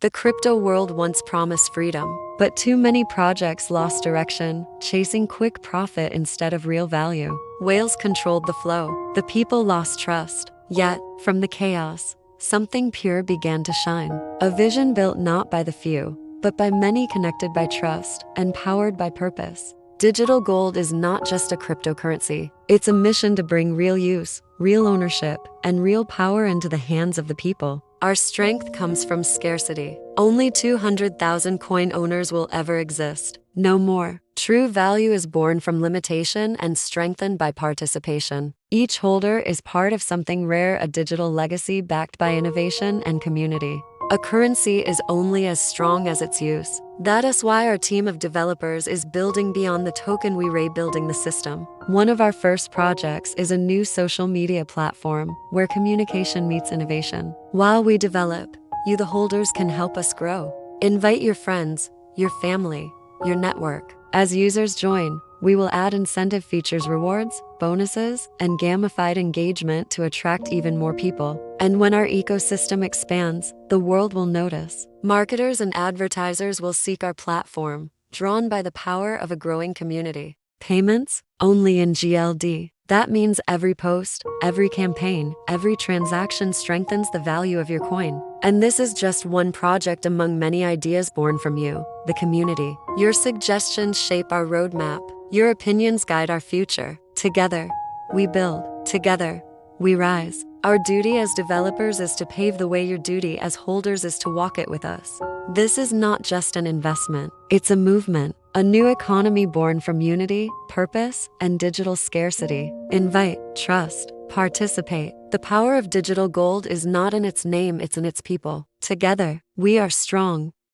The crypto world once promised freedom, but too many projects lost direction, chasing quick profit instead of real value. Whales controlled the flow. The people lost trust. Yet, from the chaos, something pure began to shine. A vision built not by the few, but by many, connected by trust and powered by purpose. Digital gold is not just a cryptocurrency. It's a mission to bring real use, real ownership, and real power into the hands of the people. Our strength comes from scarcity. Only 200,000 coin owners will ever exist. No more. True value is born from limitation and strengthened by participation. Each holder is part of something rare, a digital legacy backed by innovation and community. A currency is only as strong as its use. That is why our team of developers is building beyond the token, we building the system. One of our first projects is a new social media platform where communication meets innovation. While we develop, you the holders can help us grow. Invite your friends, your family, your network. As users join, we will add incentive features, rewards, bonuses, and gamified engagement to attract even more people. And when our ecosystem expands, the world will notice. Marketers and advertisers will seek our platform, drawn by the power of a growing community. Payments? Only in GLD. That means every post, every campaign, every transaction strengthens the value of your coin. And this is just one project among many ideas born from you, the community. Your suggestions shape our roadmap. Your opinions guide our future. Together, we build. Together, we rise. Our duty as developers is to pave the way. Your duty as holders is to walk it with us. This is not just an investment. It's a movement. A new economy born from unity, purpose, and digital scarcity. Invite, trust, participate. The power of digital gold is not in its name, it's in its people. Together, we are strong.